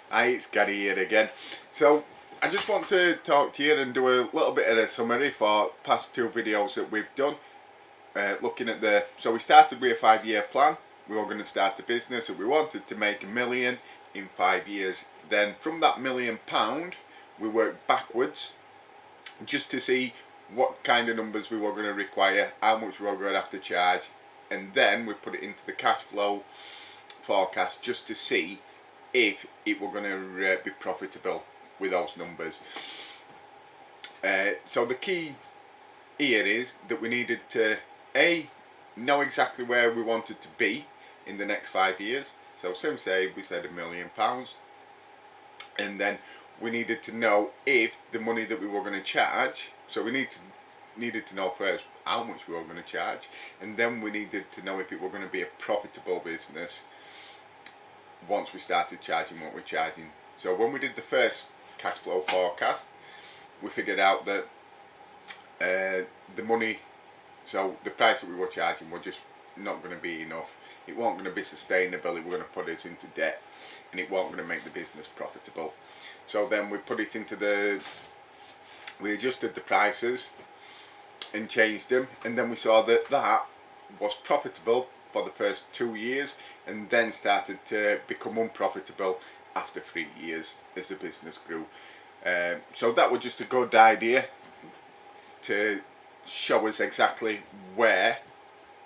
Hi, it's Gary here again. So I just want to talk to you and do a little bit of a summary for past two videos that we've done. Looking at so we started with a 5-year plan. We were going to start a business and we wanted to make $1 million in 5 years. Then from that £1 million, we worked backwards just to see what kind of numbers we were going to require, how much we were going to have to charge, and then we put it into the cash flow forecast just to see if it were going to be profitable with those numbers. So the key here is that we needed to know exactly where we wanted to be in the next 5 years. So say we said £1 million, and then we needed to know if the money that we were going to charge. So we needed to know first how much we were going to charge, and then we needed to know if it were going to be a profitable business once we started charging what we're charging. So when we did the first cash flow forecast, we figured out that the money, so the price that we were charging were just not going to be enough. It wasn't going to be sustainable. It was going to put us into debt, and it wasn't going to make the business profitable. So then we put it into we adjusted the prices and changed them, and then we saw that that was profitable for the first 2 years, and then started to become unprofitable after 3 years as the business grew. So that was just a good idea to show us exactly where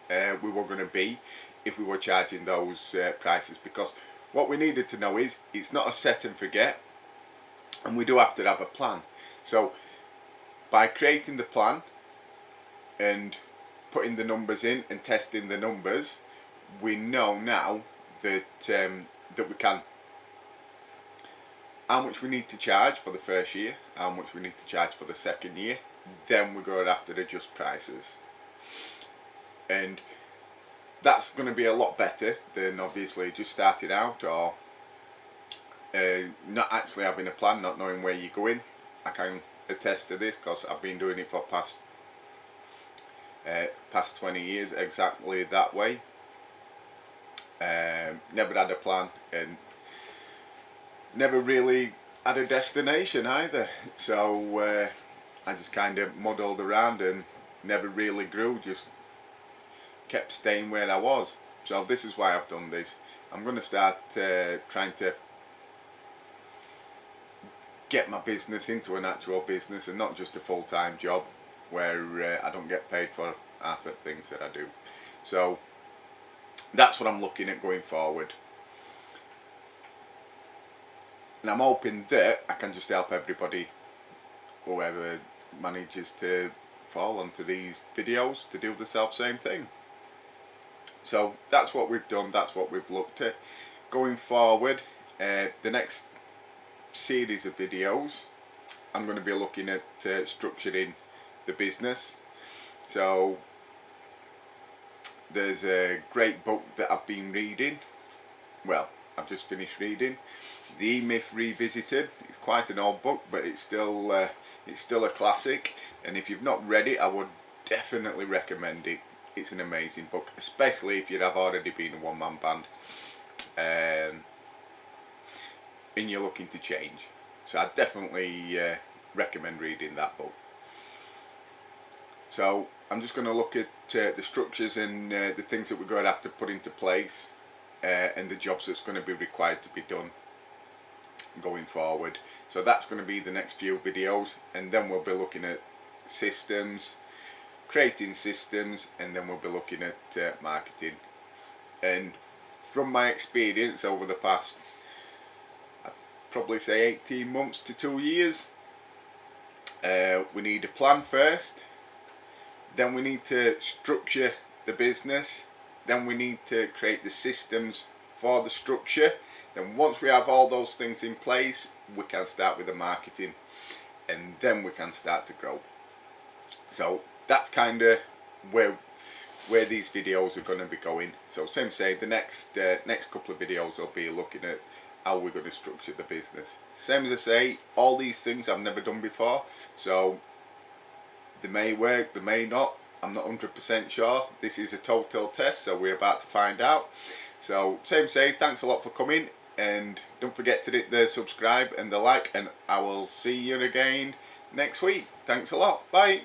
we were going to be if we were charging those prices, because what we needed to know is it's not a set and forget, and we do have to have a plan. So by creating the plan and putting the numbers in and testing the numbers, we know now that that we can, how much we need to charge for the first year, how much we need to charge for the second year. Then we're going to have to adjust prices, and that's going to be a lot better than obviously just starting out or not actually having a plan, not knowing where you're going. I can attest to this because I've been doing it for past 20 years exactly that way. Never had a plan and never really had a destination either. So I just kind of muddled around and never really grew, just kept staying where I was. So this is why I've done this. I'm going to start trying to get my business into an actual business and not just a full-time job where I don't get paid for half the things that I do. So that's what I'm looking at going forward, and I'm hoping that I can just help everybody, whoever manages to fall onto these videos, to do the same thing. So that's what we've done, that's what we've looked at. Going forward, the next series of videos, I'm going to be looking at structuring the business. So there's a great book that I've been reading, well, I've just finished reading, The E-Myth Revisited. It's quite an old book, but it's still a classic, and if you've not read it, I would definitely recommend it. It's an amazing book, especially if you have already been a one-man band and you're looking to change. So I definitely recommend reading that book. So I'm just going to look at the structures and the things that we're going to have to put into place, and the jobs that's going to be required to be done going forward. So that's going to be the next few videos, and then we'll be looking at systems, creating systems, and then we'll be looking at marketing. And from my experience over the past, I'd probably say 18 months to 2 years, we need a plan first, then we need to structure the business, then we need to create the systems for the structure. Then once we have all those things in place, we can start with the marketing, and then we can start to grow. So that's kind of where these videos are going to be going. So say the next couple of videos I'll be looking at how we're going to structure the business. Same as I say, all these things I've never done before, so they may work, they may not. I'm not 100% sure. This is a total test, so we're about to find out. So same say, thanks a lot for coming, and don't forget to hit the subscribe and the like, and I will see you again next week. Thanks a lot. Bye.